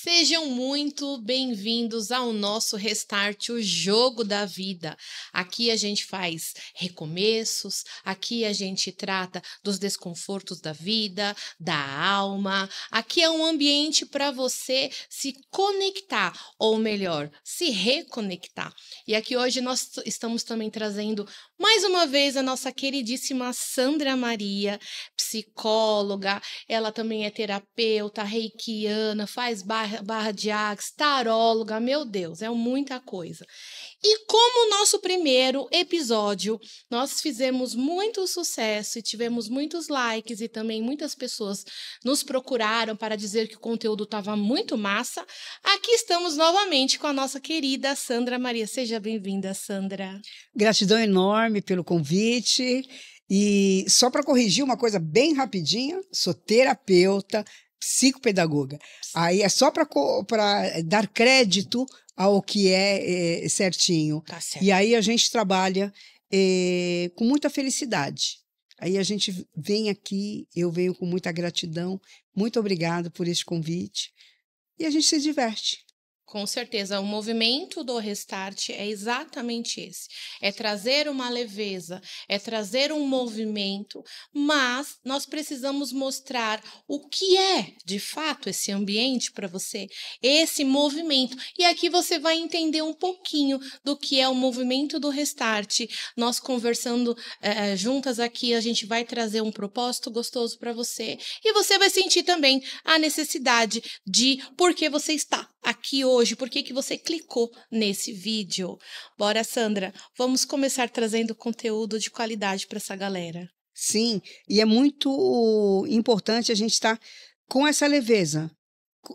Sejam muito bem-vindos ao nosso Restart, o jogo da vida. Aqui a gente faz recomeços, aqui a gente trata dos desconfortos da vida, da alma. Aqui é um ambiente para você se conectar, ou melhor, se reconectar. E aqui hoje nós estamos também trazendo mais uma vez a nossa queridíssima Sandra Maria, psicóloga. Ela também é terapeuta, reikiana, faz barra de axis, taróloga, meu Deus, é muita coisa. E como nosso primeiro episódio, nós fizemos muito sucesso e tivemos muitos likes e também muitas pessoas nos procuraram para dizer que o conteúdo estava muito massa, aqui estamos novamente com a nossa querida Sandra Maria. Seja bem-vinda, Sandra. Gratidão enorme pelo convite. E só para corrigir uma coisa bem rapidinha, sou terapeuta, psicopedagoga. Aí é só para dar crédito ao que é certinho. Tá certo. E aí a gente trabalha com muita felicidade. Aí a gente vem aqui, eu venho com muita gratidão. Muito obrigada por este convite. E a gente se diverte. Com certeza, o movimento do Restart é exatamente esse. É trazer uma leveza, é trazer um movimento, mas nós precisamos mostrar o que é, de fato, esse ambiente para você, esse movimento. E aqui você vai entender um pouquinho do que é o movimento do Restart. Nós conversando juntas aqui, a gente vai trazer um propósito gostoso para você. E você vai sentir também a necessidade de por que você está aqui hoje, por que você clicou nesse vídeo. Bora, Sandra, vamos começar trazendo conteúdo de qualidade para essa galera. Sim, e é muito importante a gente estar com essa leveza,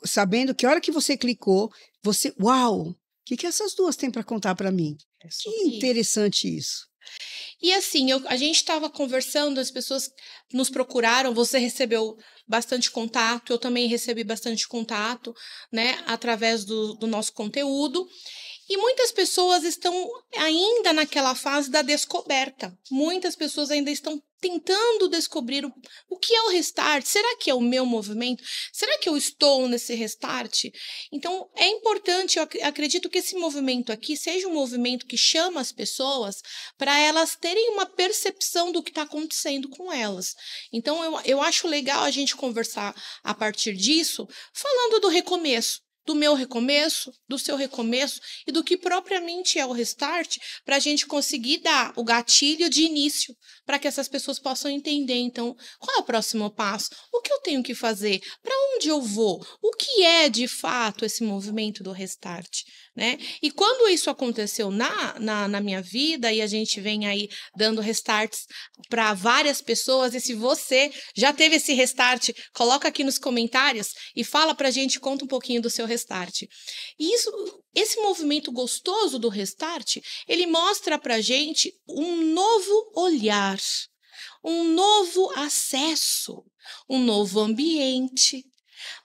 sabendo que a hora que você clicou, você, uau, o que essas duas têm para contar para mim? Que interessante isso. E assim, a gente estava conversando, as pessoas nos procuraram, você recebeu bastante contato, eu também recebi bastante contato, né, através do nosso conteúdo. E muitas pessoas estão ainda naquela fase da descoberta. Muitas pessoas ainda estão tentando descobrir o que é o Restart. Será que é o meu movimento? Será que eu estou nesse Restart? Então, é importante, eu acredito que esse movimento aqui seja um movimento que chama as pessoas para elas terem uma percepção do que está acontecendo com elas. Então, eu acho legal a gente conversar a partir disso, falando do recomeço. Do meu recomeço, do seu recomeço e do que propriamente é o Restart, para a gente conseguir dar o gatilho de início, para que essas pessoas possam entender, então, qual é o próximo passo? O que eu tenho que fazer? Para onde eu vou? O que é, de fato, esse movimento do Restart? Né? E quando isso aconteceu na minha vida, e a gente vem aí dando restarts para várias pessoas, e se você já teve esse Restart, coloca aqui nos comentários e fala para a gente, conta um pouquinho do seu Restart. E esse movimento gostoso do Restart, ele mostra para a gente um novo olhar, um novo acesso, um novo ambiente.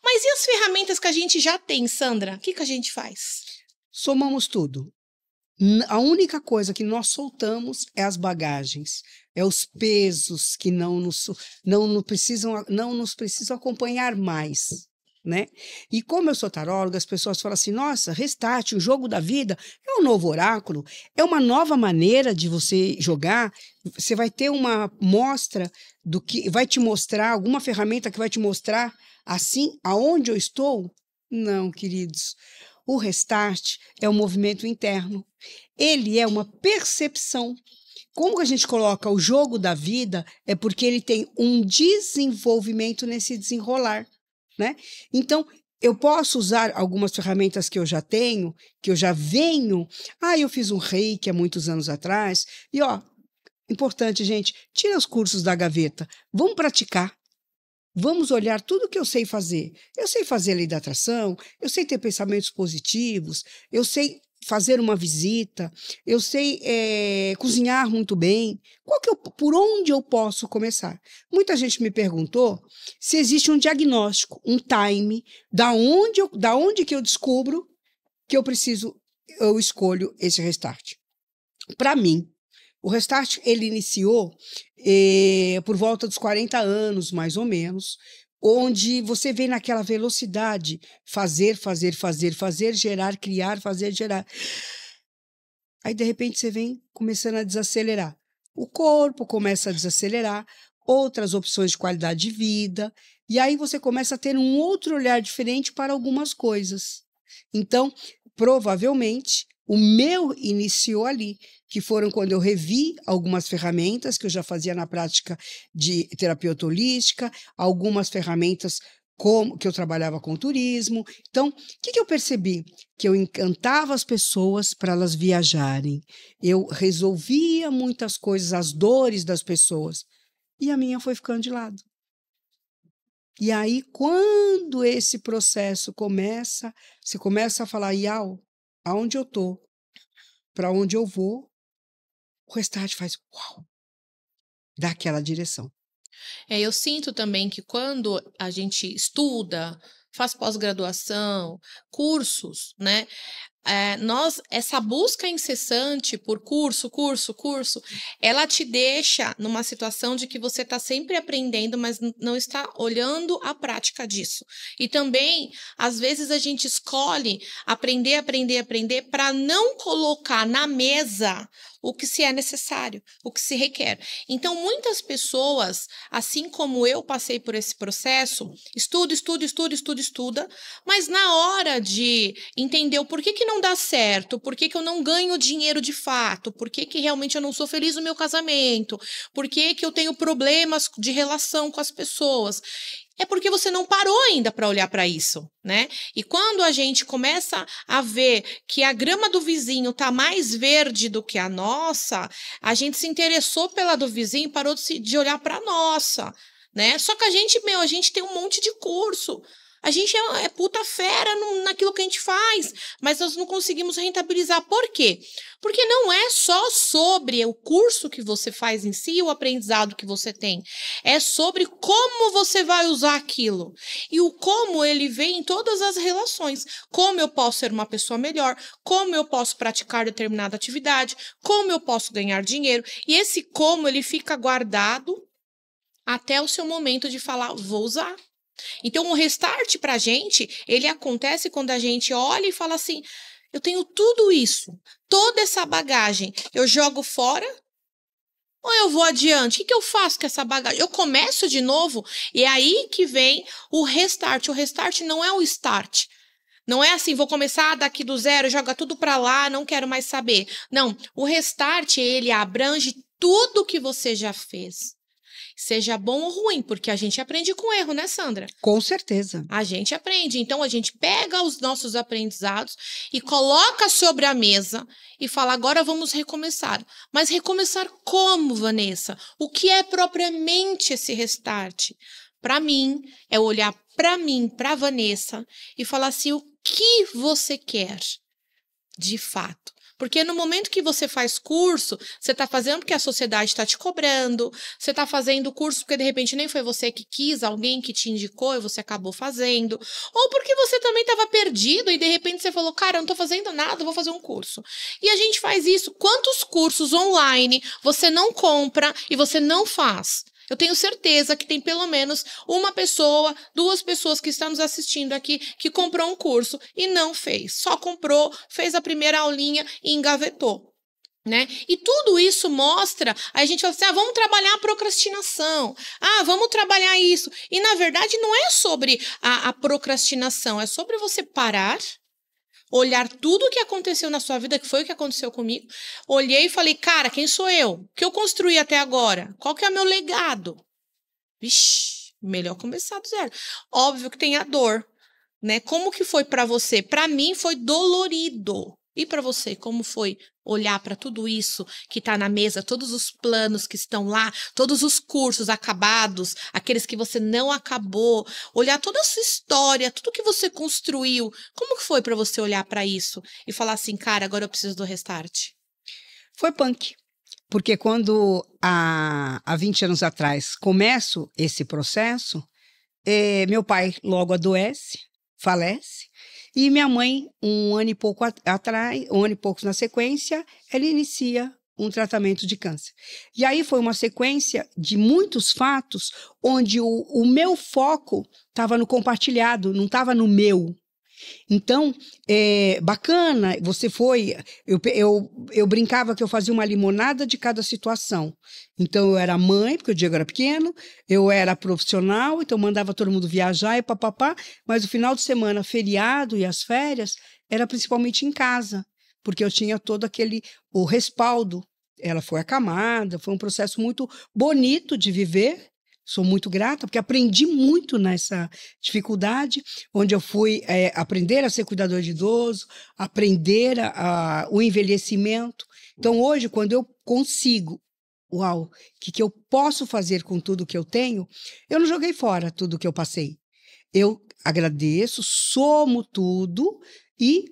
Mas e as ferramentas que a gente já tem, Sandra? O que a gente faz? Somamos tudo. A única coisa que nós soltamos é as bagagens, é os pesos que não nos precisam acompanhar mais, né? E como eu sou taróloga, as pessoas falam assim, nossa, Restart, o jogo da vida, é um novo oráculo, é uma nova maneira de você jogar, você vai ter uma mostra do que vai te mostrar, alguma ferramenta que vai te mostrar assim, aonde eu estou? Não, queridos. O Restart é um movimento interno. Ele é uma percepção. Como a gente coloca o jogo da vida é porque ele tem um desenvolvimento nesse desenrolar, né? Então, eu posso usar algumas ferramentas que eu já tenho, que eu já venho. Eu fiz um reiki há muitos anos atrás. E, importante, gente, tira os cursos da gaveta. Vamos praticar. Vamos olhar tudo que eu sei fazer. Eu sei fazer a lei da atração, eu sei ter pensamentos positivos, eu sei fazer uma visita, eu sei cozinhar muito bem. Por onde eu posso começar? Muita gente me perguntou se existe um diagnóstico, um time, da onde que eu descubro que eu escolho esse Restart. Para mim, o Restart, ele iniciou por volta dos 40 anos, mais ou menos, onde você vem naquela velocidade, fazer, gerar, criar, fazer, gerar. Aí, de repente, você vem começando a desacelerar. O corpo começa a desacelerar, outras opções de qualidade de vida, e aí você começa a ter um outro olhar diferente para algumas coisas. Então, provavelmente, o meu iniciou ali, que foram quando eu revi algumas ferramentas que eu já fazia na prática de terapeuta holística, algumas ferramentas como que eu trabalhava com turismo. Então, o que eu percebi? Que eu encantava as pessoas para elas viajarem. Eu resolvia muitas coisas, as dores das pessoas. E a minha foi ficando de lado. E aí, quando esse processo começa, você começa a falar, Iau, aonde eu estou? Para onde eu vou? O restart faz, uau, dá aquela direção. Eu sinto também que quando a gente estuda, faz pós-graduação, cursos, né? Essa busca incessante por curso, ela te deixa numa situação de que você está sempre aprendendo, mas não está olhando a prática disso. E também, às vezes, a gente escolhe aprender para não colocar na mesa o que se é necessário, o que se requer. Então, muitas pessoas, assim como eu passei por esse processo, estuda, mas na hora de entender o porquê que não dá certo, porquê que eu não ganho dinheiro de fato, porquê que realmente eu não sou feliz no meu casamento, porquê que eu tenho problemas de relação com as pessoas, é porque você não parou ainda para olhar para isso, né? E quando a gente começa a ver que a grama do vizinho tá mais verde do que a nossa, a gente se interessou pela do vizinho e parou de olhar para a nossa, né? Só que a gente tem um monte de curso. A gente é puta fera naquilo que a gente faz, mas nós não conseguimos rentabilizar. Por quê? Porque não é só sobre o curso que você faz em si, o aprendizado que você tem. É sobre como você vai usar aquilo. E o como ele vem em todas as relações. Como eu posso ser uma pessoa melhor, como eu posso praticar determinada atividade, como eu posso ganhar dinheiro. E esse como ele fica guardado até o seu momento de falar, vou usar. Então, o restart para a gente, ele acontece quando a gente olha e fala assim, eu tenho tudo isso, toda essa bagagem, eu jogo fora ou eu vou adiante? O que eu faço com essa bagagem? Eu começo de novo e é aí que vem o restart. O restart não é o start. Não é assim, vou começar daqui do zero, joga tudo para lá, não quero mais saber. Não, o restart, ele abrange tudo que você já fez. Seja bom ou ruim, porque a gente aprende com erro, né, Sandra? Com certeza. A gente aprende. Então, a gente pega os nossos aprendizados e coloca sobre a mesa e fala, agora vamos recomeçar. Mas recomeçar como, Vanessa? O que é propriamente esse restart? Para mim, é olhar para mim, para Vanessa, e falar assim, o que você quer de fato? Porque no momento que você faz curso, você está fazendo porque a sociedade está te cobrando, você está fazendo curso porque de repente nem foi você que quis, alguém que te indicou e você acabou fazendo, ou porque você também estava perdido e de repente você falou, cara, eu não estou fazendo nada, vou fazer um curso. E a gente faz isso. Quantos cursos online você não compra e você não faz? Eu tenho certeza que tem pelo menos uma pessoa, 2 pessoas que estão nos assistindo aqui que comprou um curso e não fez. Só comprou, fez a primeira aulinha e engavetou. Né? E tudo isso mostra, a gente fala assim, vamos trabalhar a procrastinação, vamos trabalhar isso. E na verdade não é sobre a procrastinação, é sobre você parar, olhar tudo o que aconteceu na sua vida, que foi o que aconteceu comigo. Olhei e falei, cara, quem sou eu? O que eu construí até agora? Qual que é o meu legado? Vixe, melhor começar do zero. Óbvio que tem a dor, né? Como que foi para você? Para mim foi dolorido. E para você, como foi olhar para tudo isso que está na mesa, todos os planos que estão lá, todos os cursos acabados, aqueles que você não acabou, olhar toda a sua história, tudo que você construiu, como que foi para você olhar para isso e falar assim, cara, agora eu preciso do restart? Foi punk. Porque quando há 20 anos atrás começo esse processo, meu pai logo adoece, falece, e minha mãe, um ano e pouco atrás, um ano e pouco na sequência, ela inicia um tratamento de câncer. E aí foi uma sequência de muitos fatos onde o meu foco estava no compartilhado, não estava no meu. Então, bacana, você foi... Eu brincava que eu fazia uma limonada de cada situação. Então, eu era mãe, porque o Diego era pequeno, eu era profissional, então mandava todo mundo viajar e papapá, mas o final de semana, feriado e as férias, era principalmente em casa, porque eu tinha todo o respaldo. Ela foi acamada, foi um processo muito bonito de viver. Sou muito grata, porque aprendi muito nessa dificuldade, onde eu fui aprender a ser cuidador de idoso, aprender o envelhecimento. Então, hoje, quando eu consigo, uau, o que eu posso fazer com tudo que eu tenho, eu não joguei fora tudo que eu passei. Eu agradeço, somo tudo e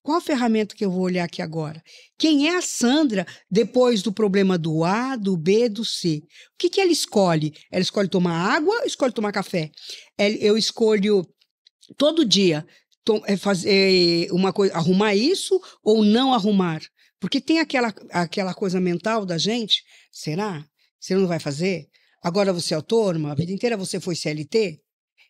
qual ferramenta que eu vou olhar aqui agora? Quem é a Sandra depois do problema do A, do B, do C? O que ela escolhe? Ela escolhe tomar água ou escolhe tomar café? Eu escolho todo dia fazer uma coisa, arrumar isso ou não arrumar? Porque tem aquela coisa mental da gente, será? Você não vai fazer? Agora você é autônoma? A vida inteira você foi CLT?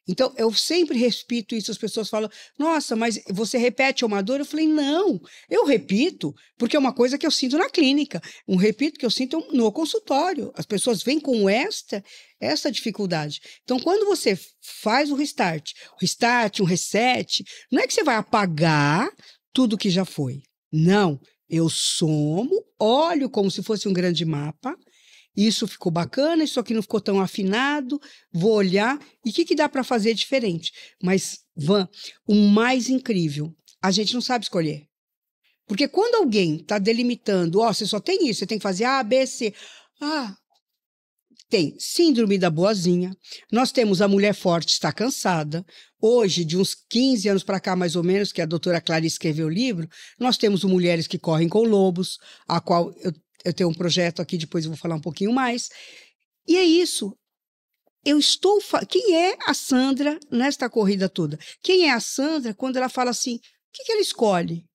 Então, eu sempre repito isso, as pessoas falam, nossa, mas você repete uma dor? Eu falei, não, eu repito, porque é uma coisa que eu sinto na clínica, repito que eu sinto no consultório. As pessoas vêm com essa dificuldade. Então, quando você faz o restart, um reset, não é que você vai apagar tudo que já foi. Não, eu somo, olho como se fosse um grande mapa. Isso ficou bacana, isso aqui não ficou tão afinado, vou olhar, e o que dá para fazer diferente? Mas, Van, o mais incrível, a gente não sabe escolher. Porque quando alguém está delimitando, você só tem isso, você tem que fazer A, B, C. Tem síndrome da boazinha, nós temos a mulher forte está cansada. Hoje, de uns 15 anos para cá, mais ou menos, que a doutora Clarice escreveu o livro, nós temos o Mulheres que Correm com Lobos, a qual eu tenho um projeto aqui, depois eu vou falar um pouquinho mais. E é isso. Quem é a Sandra nesta corrida toda? Quem é a Sandra quando ela fala assim, o que ela escolhe?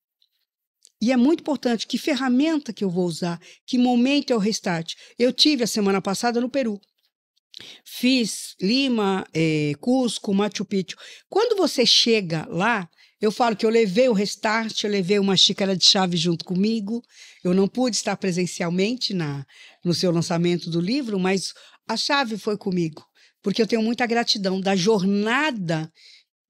E é muito importante, que ferramenta que eu vou usar? Que momento é o restart? Eu tive a semana passada no Peru. Fiz Lima, Cusco, Machu Picchu. Quando você chega lá, eu falo que eu levei o restart, eu levei uma xícara de chave junto comigo. Eu não pude estar presencialmente no seu lançamento do livro, mas a chave foi comigo, porque eu tenho muita gratidão da jornada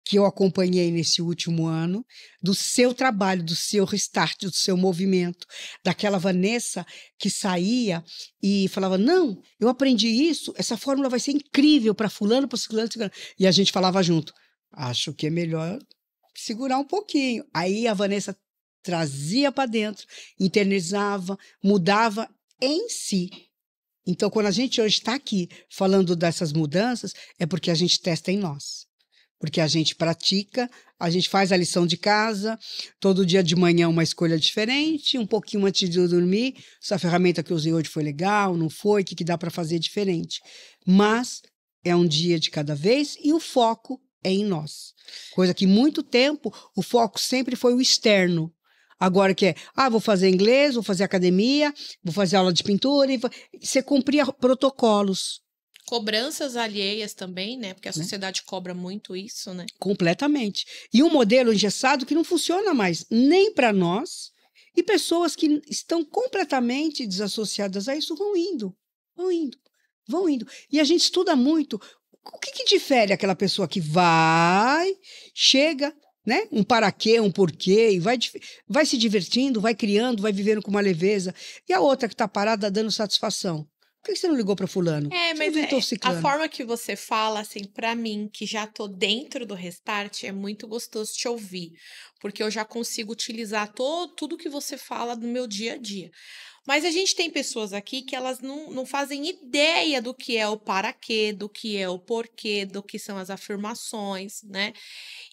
que eu acompanhei nesse último ano, do seu trabalho, do seu restart, do seu movimento, daquela Vanessa que saía e falava, não, eu aprendi isso, essa fórmula vai ser incrível para fulano, para ciclano, e a gente falava junto, acho que é melhor segurar um pouquinho. Aí a Vanessa trazia para dentro, internalizava, mudava em si. Então, quando a gente hoje está aqui falando dessas mudanças, é porque a gente testa em nós. Porque a gente pratica, a gente faz a lição de casa, todo dia de manhã uma escolha diferente, um pouquinho antes de eu dormir, essa ferramenta que eu usei hoje foi legal, não foi, o que dá para fazer diferente. Mas é um dia de cada vez e o foco é em nós. Coisa que muito tempo o foco sempre foi o externo. Agora que vou fazer inglês, vou fazer academia, vou fazer aula de pintura, e você cumpria protocolos. Cobranças alheias também, né? Porque a sociedade cobra muito isso, né? Completamente. E um modelo engessado que não funciona mais nem para nós, e pessoas que estão completamente desassociadas a isso vão indo. E a gente estuda muito. O que difere aquela pessoa que chega, né? Um para quê, um porquê, e vai se divertindo, vai criando, vai vivendo com uma leveza, e a outra que está parada dando satisfação? Por que você não ligou para fulano? Mas a forma que você fala, assim, para mim, que já tô dentro do restart, é muito gostoso te ouvir, porque eu já consigo utilizar tudo que você fala no meu dia a dia. Mas a gente tem pessoas aqui que elas não fazem ideia do que é o para quê, do que é o porquê, do que são as afirmações, né?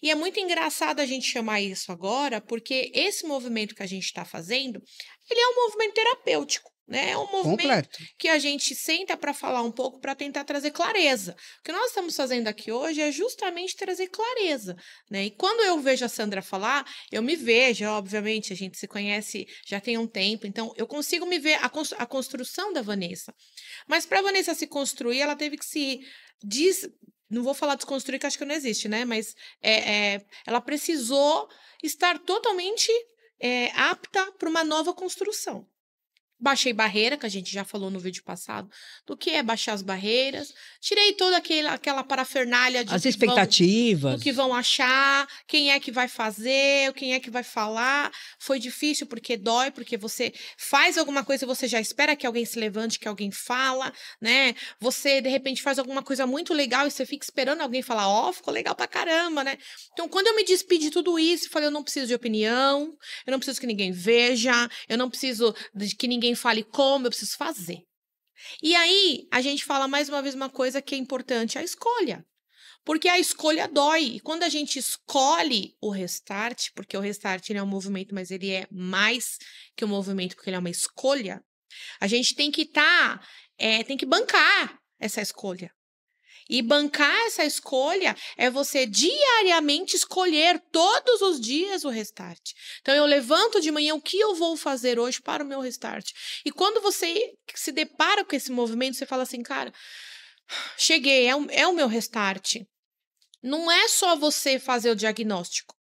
E é muito engraçado a gente chamar isso agora, porque esse movimento que a gente está fazendo, ele é um movimento terapêutico. né? É um movimento que a gente senta para falar um pouco, para tentar trazer clareza. O que nós estamos fazendo aqui hoje é justamente trazer clareza, né? E quando eu vejo a Sandra falar, eu me vejo, obviamente, a gente se conhece já tem um tempo, então eu consigo me ver a construção da Vanessa. Mas para a Vanessa se construir, ela teve que se não vou falar desconstruir, que acho que não existe, né? Mas ela precisou estar totalmente apta para uma nova construção. Baixei barreira, que a gente já falou no vídeo passado, do que é baixar as barreiras. Tirei toda aquela parafernália de as expectativas, do que vão achar, quem é que vai fazer, quem é que vai falar. Foi difícil porque dói, porque você faz alguma coisa e você já espera que alguém se levante, que alguém fala, né? Você, de repente, faz alguma coisa muito legal e você fica esperando alguém falar, ó, ficou legal pra caramba, né? Então, quando eu me despedi de tudo isso, falei, eu não preciso de opinião, eu não preciso que ninguém veja, eu não preciso de que ninguém fale como, eu preciso fazer. E aí, a gente fala mais uma vez uma coisa que é importante, a escolha. Porque a escolha dói. E quando a gente escolhe o Restart, porque o Restart ele é um movimento, mas ele é mais que um movimento, porque ele é uma escolha, a gente tem que tem que bancar essa escolha. E bancar essa escolha é você diariamente escolher todos os dias o Restart. Então, eu levanto de manhã, o que eu vou fazer hoje para o meu Restart? E quando você se depara com esse movimento, você fala assim, cara, cheguei, é o meu Restart. Não é só você fazer o diagnóstico.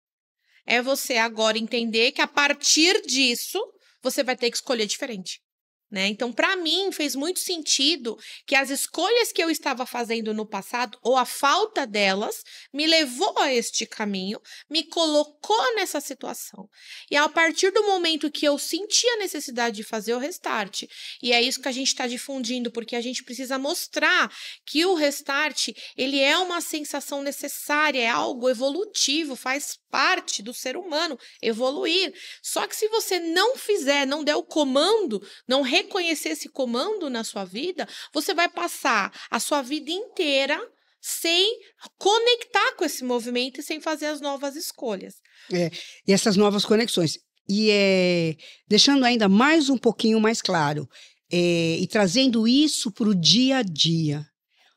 É você agora entender que a partir disso, você vai ter que escolher diferente. Né? Então, para mim, fez muito sentido que as escolhas que eu estava fazendo no passado, ou a falta delas, me levou a este caminho, me colocou nessa situação. E a partir do momento que eu senti a necessidade de fazer o Restart, e é isso que a gente está difundindo, porque a gente precisa mostrar que o Restart, ele é uma sensação necessária, é algo evolutivo, faz parte do ser humano evoluir. Só que se você não fizer, não der o comando, não reconhecer esse comando na sua vida, você vai passar a sua vida inteira sem conectar com esse movimento e sem fazer as novas escolhas. E essas novas conexões. E deixando ainda mais um pouquinho mais claro, e trazendo isso para o dia a dia.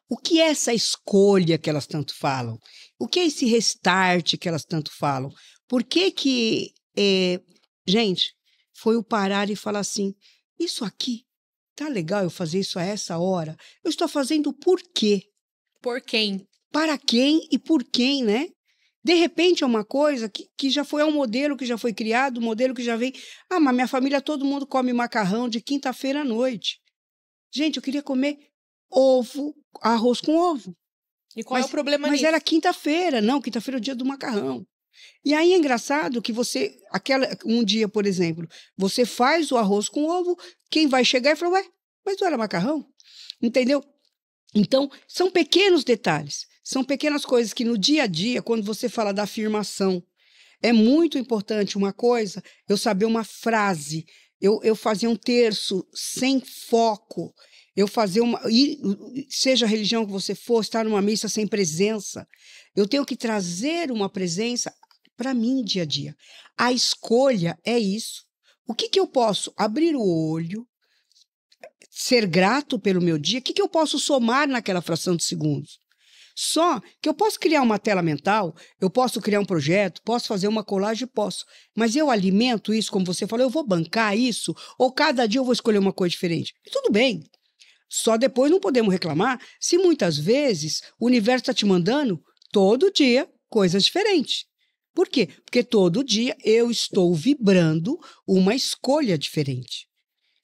O que é essa escolha que elas tanto falam? O que é esse restart que elas tanto falam? Por que gente, foi o parar e falar assim, isso aqui, tá legal eu fazer isso a essa hora? Eu estou fazendo por quê? Por quem? Para quem e por quem, né? De repente é uma coisa que já foi um modelo que já foi criado, um modelo que já vem... Ah, mas minha família, todo mundo come macarrão de quinta-feira à noite. Gente, eu queria comer arroz com ovo. E qual é o problema nisso? Mas era quinta-feira, não, quinta-feira é o dia do macarrão. E aí é engraçado que um dia, por exemplo, você faz o arroz com ovo, quem vai chegar e falar, ué, mas não era macarrão? Entendeu? Então, são pequenos detalhes, são pequenas coisas que no dia a dia, quando você fala da afirmação, é muito importante uma coisa, eu saber uma frase, eu fazer um terço sem foco, eu fazer seja a religião que você for, estar numa missa sem presença, eu tenho que trazer uma presença para mim dia a dia. A escolha é isso. O que eu posso abrir o olho, ser grato pelo meu dia, o que eu posso somar naquela fração de segundos? Só que eu posso criar uma tela mental, eu posso criar um projeto, posso fazer uma colagem, posso. Mas eu alimento isso, como você falou, eu vou bancar isso, ou cada dia eu vou escolher uma coisa diferente. E tudo bem. Só depois não podemos reclamar se muitas vezes o universo está te mandando todo dia coisas diferentes. Por quê? Porque todo dia eu estou vibrando uma escolha diferente.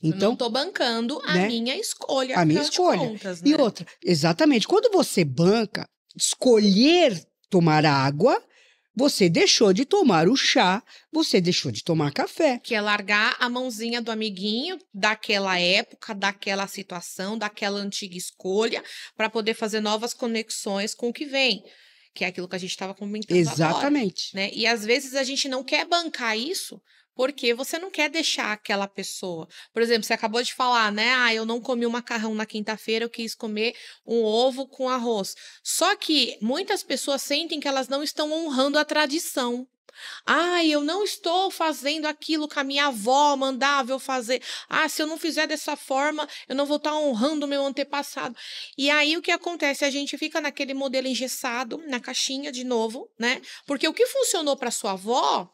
Então, eu não estou bancando a minha escolha. A minha escolha. Contas, né? E outra, exatamente, quando você banca, escolher tomar água, você deixou de tomar o chá, você deixou de tomar café. Que é largar a mãozinha do amiguinho daquela época, daquela situação, daquela antiga escolha, para poder fazer novas conexões com o que vem. Que é aquilo que a gente estava comentando Exatamente. agora, né? E às vezes a gente não quer bancar isso Porque você não quer deixar aquela pessoa. Por exemplo, você acabou de falar, né? Ah, eu não comi o macarrão na quinta-feira, eu quis comer um ovo com arroz. Só que muitas pessoas sentem que elas não estão honrando a tradição. Ah, eu não estou fazendo aquilo que a minha avó mandava eu fazer. Ah, se eu não fizer dessa forma, eu não vou estar honrando o meu antepassado. E aí o que acontece? A gente fica naquele modelo engessado, na caixinha de novo, né? Porque o que funcionou para sua avó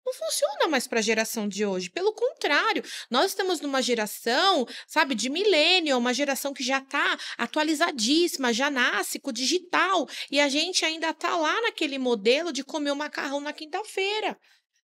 não funciona mais para a geração de hoje. Pelo contrário, nós estamos numa geração, sabe, de millennial, uma geração que já está atualizadíssima, já nasce com o digital, e a gente ainda está lá naquele modelo de comer o macarrão na quinta-feira.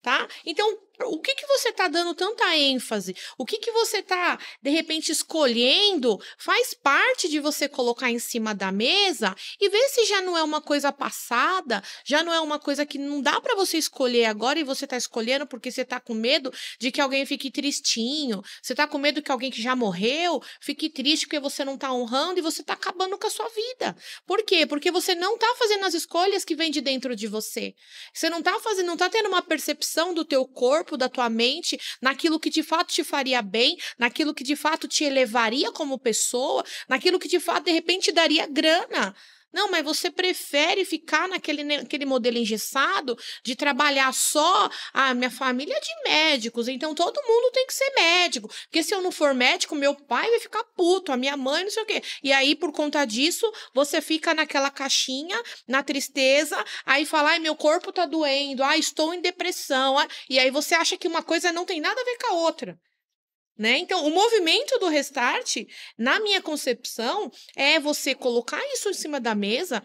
Tá? Então, o que que você está dando tanta ênfase? O que que você está, de repente, escolhendo? Faz parte de você colocar em cima da mesa e ver se já não é uma coisa passada, já não é uma coisa que não dá para você escolher agora e você está escolhendo porque você está com medo de que alguém fique tristinho, você está com medo que alguém que já morreu fique triste porque você não está honrando e você está acabando com a sua vida. Por quê? Porque você não está fazendo as escolhas que vêm de dentro de você. Você não está fazendo, não está tendo uma percepção do teu corpo, da tua mente, naquilo que de fato te faria bem, naquilo que de fato te elevaria como pessoa, naquilo que de fato de repente te daria grana. Não, mas você prefere ficar naquele modelo engessado de trabalhar só. Ah, minha família é de médicos, então todo mundo tem que ser médico. Porque se eu não for médico, meu pai vai ficar puto, a minha mãe, não sei o quê. E aí, por conta disso, você fica naquela caixinha, na tristeza, aí fala, ai, meu corpo tá doendo, ai, estou em depressão. E aí você acha que uma coisa não tem nada a ver com a outra. Né? Então, o movimento do Restart, na minha concepção, é você colocar isso em cima da mesa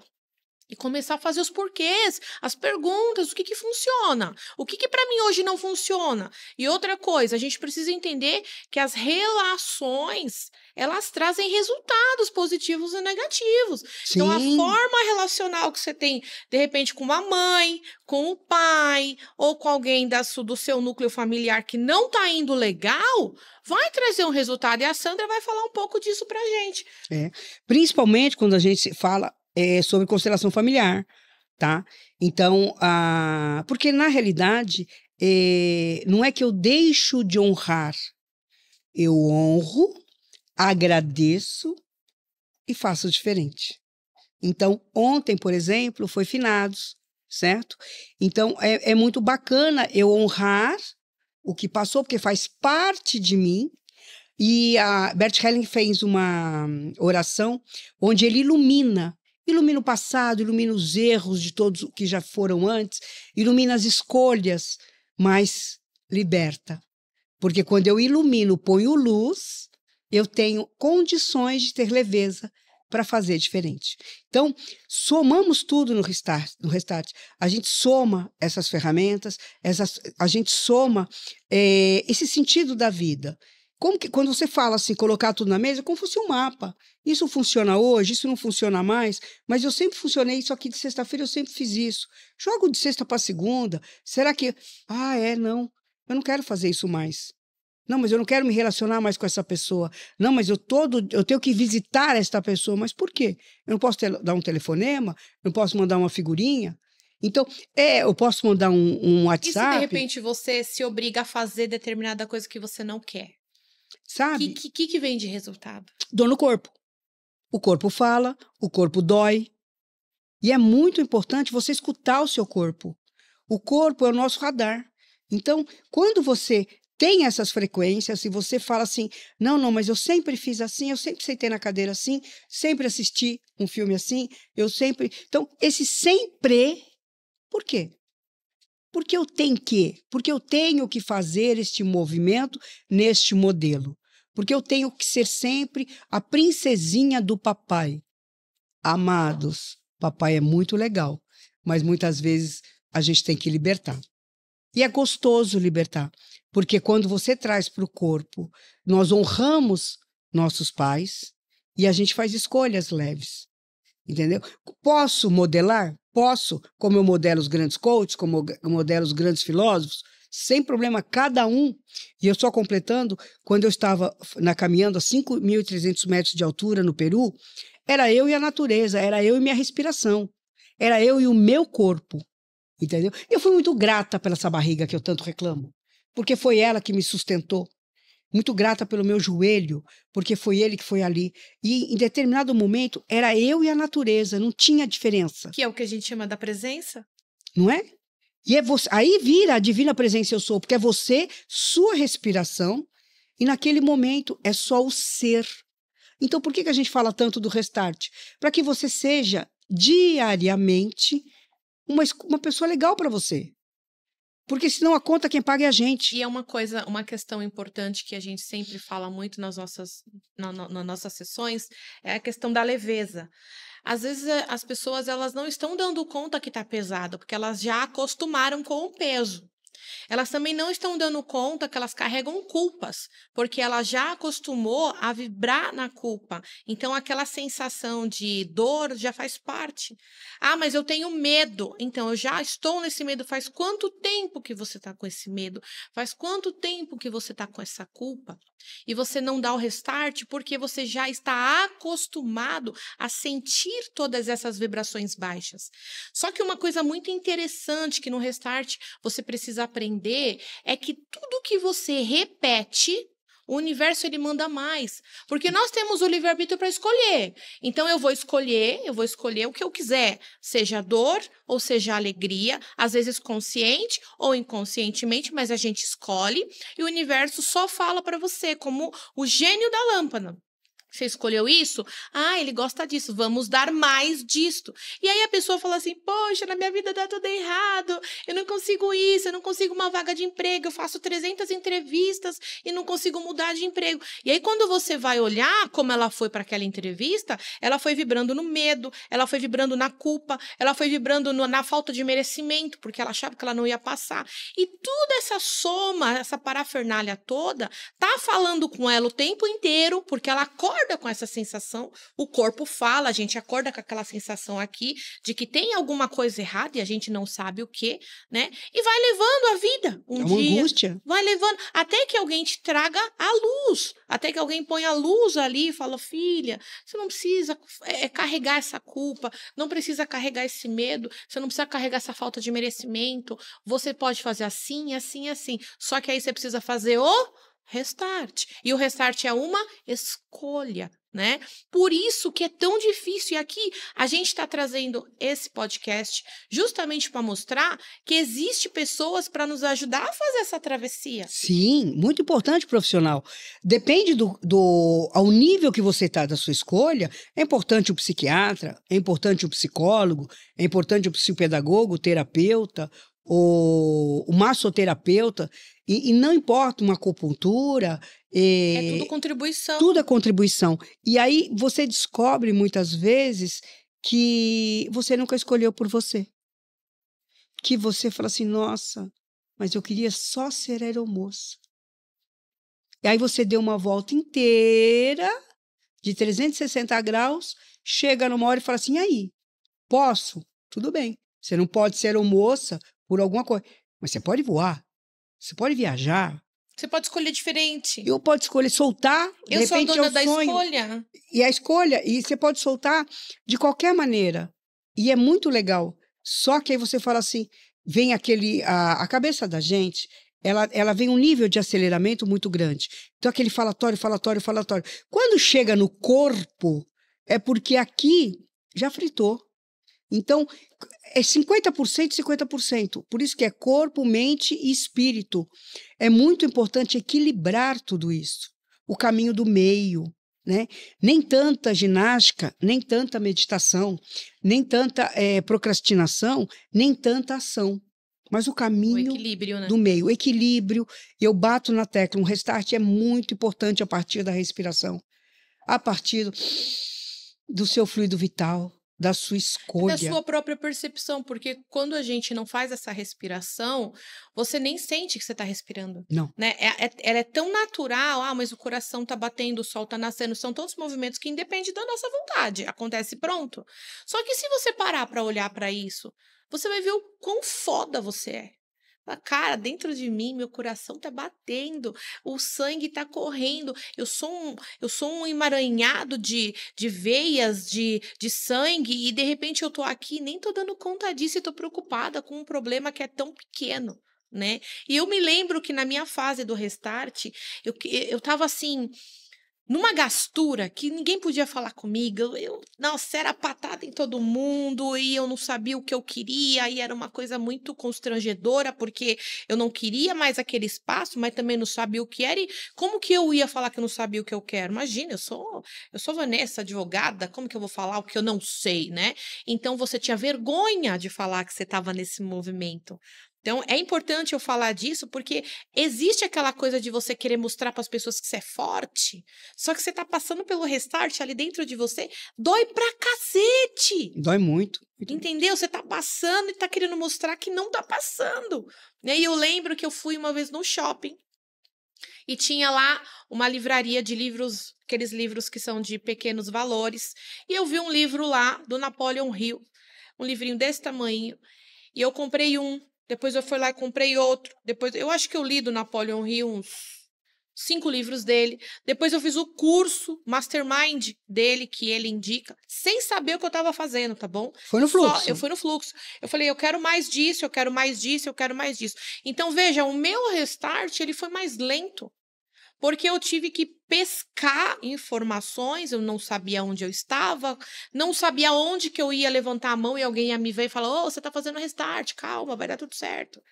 e começar a fazer os porquês, as perguntas, o que que funciona, o que que para mim hoje não funciona. E outra coisa, a gente precisa entender que as relações, elas trazem resultados positivos e negativos. Sim. Então, a forma relacional que você tem, de repente, com uma mãe, com o pai, ou com alguém do seu núcleo familiar que não está indo legal, vai trazer um resultado. E a Sandra vai falar um pouco disso pra gente. Principalmente quando a gente fala sobre constelação familiar, tá? Então, porque na realidade, não é que eu deixo de honrar, eu honro, agradeço e faço diferente. Então, ontem, por exemplo, foi finados, certo? Então, é muito bacana eu honrar o que passou, porque faz parte de mim. E a Bert Helling fez uma oração onde ele ilumina o passado, ilumina os erros de todos que já foram antes, ilumina as escolhas, mas liberta. Porque quando eu ilumino, ponho luz, eu tenho condições de ter leveza para fazer diferente. Então, somamos tudo no Restart. A gente soma essas ferramentas, a gente soma esse sentido da vida. Como que, quando você fala assim, colocar tudo na mesa, como fosse um mapa. Isso funciona hoje, isso não funciona mais, mas eu sempre funcionei, isso aqui de sexta-feira eu sempre fiz isso. Jogo de sexta para segunda, será que... não, eu não quero fazer isso mais. Não, mas eu não quero me relacionar mais com essa pessoa. Não, mas eu tenho que visitar esta pessoa. Mas por quê? Eu não posso dar um telefonema? Eu não posso mandar uma figurinha? Então, eu posso mandar um WhatsApp? E se de repente você se obriga a fazer determinada coisa que você não quer? Sabe? O que vem de resultado? Dor no corpo. O corpo fala, o corpo dói. E é muito importante você escutar o seu corpo. O corpo é o nosso radar. Então, quando você tem essas frequências, se você fala assim, não, mas eu sempre fiz assim, eu sempre sentei na cadeira assim, sempre assisti um filme assim, eu sempre... Então, esse sempre, por quê? Porque eu tenho que fazer este movimento neste modelo. Porque eu tenho que ser sempre a princesinha do papai. Amados, papai é muito legal, mas muitas vezes a gente tem que libertar. E é gostoso libertar, porque quando você traz para o corpo, nós honramos nossos pais e a gente faz escolhas leves. Entendeu? Posso modelar? Posso, como eu modelo os grandes coaches, como eu modelo os grandes filósofos, sem problema, cada um. E eu só completando, quando eu estava caminhando a 5.300 metros de altura no Peru, era eu e a natureza, era eu e minha respiração, era eu e o meu corpo, entendeu? Eu fui muito grata pela essa barriga que eu tanto reclamo. porque foi ela que me sustentou. Muito grata pelo meu joelho, porque foi ele que foi ali. E em determinado momento, era eu e a natureza, não tinha diferença. Que é o que a gente chama da presença. Não é? E é você, aí vira a divina presença eu sou, porque é você, sua respiração, e naquele momento é só o ser. Então, por que a gente fala tanto do restart? Para que você seja diariamente uma pessoa legal para você. Porque senão a conta quem paga é a gente. E é uma questão importante que a gente sempre fala muito nas nossas sessões, é a questão da leveza. Às vezes as pessoas elas não estão dando conta que está pesado, porque elas já acostumaram com o peso. Elas também não estão dando conta que elas carregam culpas, porque ela já acostumou a vibrar na culpa. Então, aquela sensação de dor já faz parte. Ah, mas eu tenho medo. Então, eu já estou nesse medo. Faz quanto tempo que você está com esse medo? Faz quanto tempo que você está com essa culpa? E você não dá o restart porque você já está acostumado a sentir todas essas vibrações baixas. Só que uma coisa muito interessante que no restart você precisa aprender é que tudo que você repete, o universo ele manda mais, porque nós temos o livre-arbítrio para escolher. Então eu vou escolher o que eu quiser, seja dor ou seja alegria, às vezes consciente ou inconscientemente, mas a gente escolhe e o universo só fala para você como o gênio da lâmpada. Você escolheu isso? Ah, ele gosta disso. Vamos dar mais disto. E aí a pessoa fala assim, poxa, na minha vida dá tudo errado. Eu não consigo isso, eu não consigo uma vaga de emprego. Eu faço 300 entrevistas e não consigo mudar de emprego. E aí quando você vai olhar como ela foi para aquela entrevista, ela foi vibrando no medo, ela foi vibrando na culpa, ela foi vibrando na falta de merecimento, porque ela achava que ela não ia passar. E toda essa soma, essa parafernália toda, tá falando com ela o tempo inteiro, porque ela acorda com essa sensação, o corpo fala, a gente acorda com aquela sensação aqui de que tem alguma coisa errada e a gente não sabe o que, né? E vai levando a vida É uma dia, angústia. vai levando, até que alguém te traga a luz, até que alguém põe a luz ali e fala, filha, você não precisa carregar essa culpa, não precisa carregar esse medo, você não precisa carregar essa falta de merecimento, você pode fazer assim, assim, assim, só que aí você precisa fazer o restart. E o restart é uma escolha, né? Por isso que é tão difícil. E aqui a gente está trazendo esse podcast justamente para mostrar que existe pessoas para nos ajudar a fazer essa travessia. Sim, muito importante profissional. Depende ao nível que você está da sua escolha, é importante o psiquiatra, é importante o psicólogo, é importante o psicopedagogo, o terapeuta, o massoterapeuta, e não importa uma acupuntura. É tudo contribuição. Tudo é contribuição. E aí você descobre muitas vezes que você nunca escolheu por você. Que você fala assim, nossa, mas eu queria só ser aeromoça. E aí você deu uma volta inteira, de 360 graus, chega numa hora e fala assim, e aí, posso? Tudo bem. Você não pode ser aeromoça por alguma coisa, mas você pode voar, você pode viajar. Você pode escolher diferente. Eu pode escolher soltar, de Eu sou a repente dona é o da sonho. escolha. E a escolha, e você pode soltar de qualquer maneira. E é muito legal. Só que aí você fala assim, vem a cabeça da gente, ela vem um nível de aceleramento muito grande. Então aquele falatório. Quando chega no corpo, é porque aqui já fritou. Então, é 50%, 50%. Por isso que é corpo, mente e espírito. É muito importante equilibrar tudo isso. O caminho do meio, né? Nem tanta ginástica, nem tanta meditação, nem tanta procrastinação, nem tanta ação. Mas o caminho equilíbrio, né? do meio, o equilíbrio. Eu bato na tecla, um restart é muito importante a partir da respiração. A partir do seu fluido vital, da sua escolha. Da sua própria percepção, porque quando a gente não faz essa respiração, você nem sente que você está respirando. Não. Né? Ela é tão natural, mas o coração está batendo, o sol está nascendo, são todos movimentos que independem da nossa vontade, acontece pronto. Só que se você parar para olhar para isso, você vai ver o quão foda você é. Cara, dentro de mim, meu coração tá batendo, o sangue tá correndo, eu sou um emaranhado de veias, de sangue, e de repente eu tô aqui, nem tô dando conta disso e tô preocupada com um problema que é tão pequeno. né? E eu me lembro que na minha fase do Restart, eu tava assim, numa gastura que ninguém podia falar comigo. Nossa, era patada em todo mundo e eu não sabia o que eu queria e era uma coisa muito constrangedora porque eu não queria mais aquele espaço, mas também não sabia o que era e como que eu ia falar que eu não sabia o que eu quero? Imagina, eu sou Vanessa, advogada, como que eu vou falar o que eu não sei, né? Então você tinha vergonha de falar que você estava nesse movimento. Então, é importante eu falar disso porque existe aquela coisa de você querer mostrar para as pessoas que você é forte, só que você tá passando pelo Restart ali dentro de você, dói pra cacete. Dói muito. Entendeu? Você tá passando e tá querendo mostrar que não tá passando. E eu lembro que eu fui uma vez no shopping e tinha lá uma livraria de livros, aqueles livros que são de pequenos valores, e eu vi um livro lá do Napoleon Hill, um livrinho desse tamanho, e eu comprei um, depois eu fui lá e comprei outro, depois eu acho que eu li do Napoleon Hill uns 5 livros dele. Depois eu fiz o curso Mastermind dele, que ele indica, sem saber o que eu estava fazendo, tá bom? Foi no fluxo. Eu fui no fluxo. Eu falei, eu quero mais disso, eu quero mais disso, eu quero mais disso. Então, veja, o meu Restart, ele foi mais lento. Porque eu tive que pescar informações, eu não sabia onde eu estava, não sabia onde que eu ia levantar a mão e alguém ia me ver e falar, ô, você está fazendo Restart, calma, vai dar tudo certo.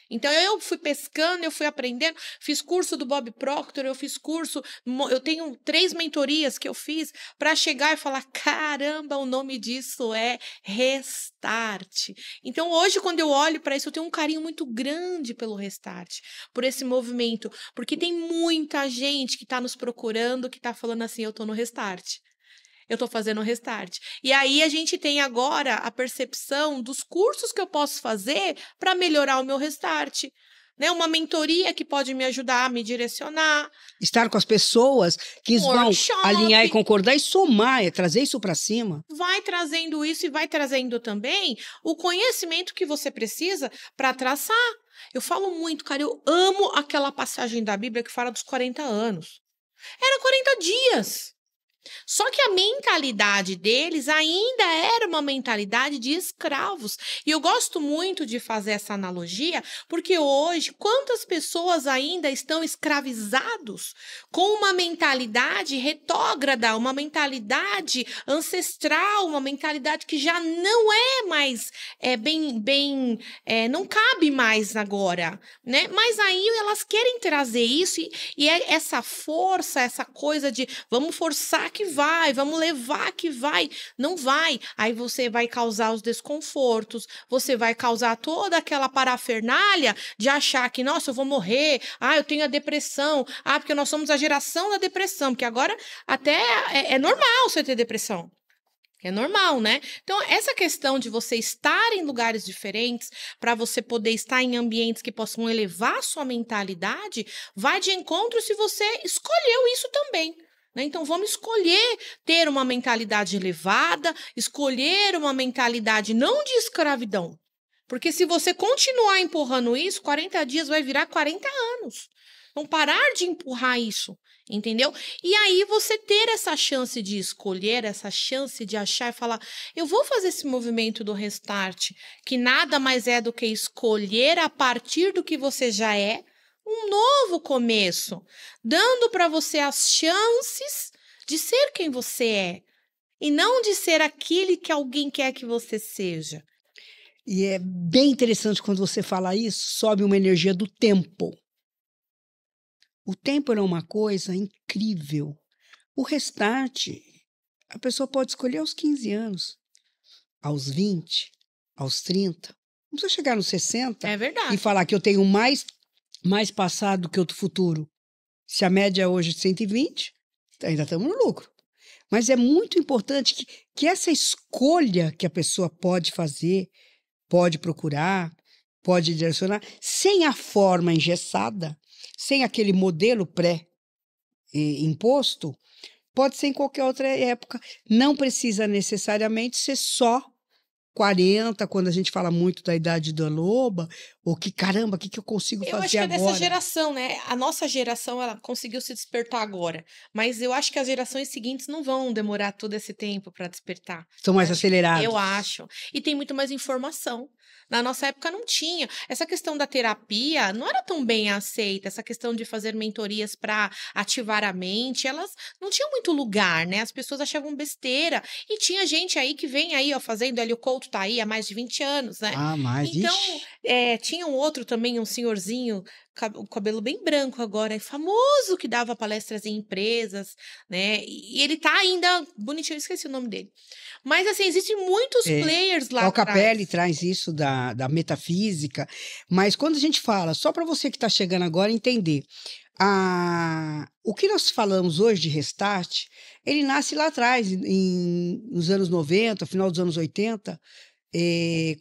Então, eu fui pescando, eu fui aprendendo, fiz curso do Bob Proctor, eu fiz curso, eu tenho 3 mentorias que eu fiz para chegar e falar, caramba, o nome disso é Restart. Então, hoje, quando eu olho para isso, eu tenho um carinho muito grande pelo Restart, por esse movimento, porque tem muita gente que está nos procurando, que está falando assim, eu estou no Restart. Eu estou fazendo o Restart. E aí a gente tem agora a percepção dos cursos que eu posso fazer para melhorar o meu Restart. Né? Uma mentoria que pode me ajudar, me direcionar. Estar com as pessoas que vão workshop. Alinhar e concordar e somar, trazer isso para cima. Vai trazendo isso e vai trazendo também o conhecimento que você precisa para traçar. Eu falo muito, cara, eu amo aquela passagem da Bíblia que fala dos 40 anos. Era 40 dias. Só que a mentalidade deles ainda era uma mentalidade de escravos. E eu gosto muito de fazer essa analogia, porque hoje, quantas pessoas ainda estão escravizados com uma mentalidade retrógrada, uma mentalidade ancestral, uma mentalidade que já não é mais não cabe mais agora, né? Mas aí elas querem trazer isso e é essa força, essa coisa de vamos forçar que vai, vamos levar que vai, não vai. Aí você vai causar os desconfortos, você vai causar toda aquela parafernália de achar que, nossa, eu vou morrer, eu tenho a depressão, porque nós somos a geração da depressão, porque agora até é normal você ter depressão. É normal, né? Então, essa questão de você estar em lugares diferentes, para você poder estar em ambientes que possam elevar a sua mentalidade, vai de encontro se você escolheu isso também. Então, vamos escolher ter uma mentalidade elevada, escolher uma mentalidade não de escravidão. Porque se você continuar empurrando isso, 40 dias vai virar 40 anos. Então, parar de empurrar isso, entendeu? E aí você ter essa chance de escolher, essa chance de achar e falar, eu vou fazer esse movimento do Restart, que nada mais é do que escolher a partir do que você já é, um novo começo, dando para você as chances de ser quem você é e não de ser aquele que alguém quer que você seja. E é bem interessante quando você fala isso, sobe uma energia do tempo. O tempo é uma coisa incrível. O Restart, a pessoa pode escolher aos 15 anos, aos 20, aos 30. Não precisa chegar nos 60 e falar que eu tenho mais passado que o futuro. Se a média é hoje de 120, ainda estamos no lucro. Mas é muito importante que essa escolha que a pessoa pode fazer, pode procurar, pode direcionar, sem a forma engessada, sem aquele modelo pré-imposto, pode ser em qualquer outra época. Não precisa necessariamente ser só 40, quando a gente fala muito da idade da loba, Ou que, caramba, o que eu consigo Eu fazer acho que é dessa agora? geração, né? A nossa geração, ela conseguiu se despertar agora. Mas eu acho que as gerações seguintes não vão demorar todo esse tempo para despertar. Estão mais Eu acelerados. acho. E tem muito mais informação. Na nossa época não tinha. Essa questão da terapia não era tão bem aceita. Essa questão de fazer mentorias para ativar a mente, elas não tinham muito lugar, né? As pessoas achavam besteira. E tinha gente aí que vem aí, ó, fazendo. Hélio Couto tá aí há mais de 20 anos, né? Ah, mas, Então, ixi. tinha um outro também, um senhorzinho, o cabelo bem branco agora, é famoso, que dava palestras em empresas, né? E ele tá ainda bonitinho, eu esqueci o nome dele. Mas, assim, existem muitos players lá Cal atrás. Capelli traz isso da metafísica, mas quando a gente fala, só para você que está chegando agora entender, o que nós falamos hoje de Restart, ele nasce lá atrás, nos anos 90, final dos anos 80,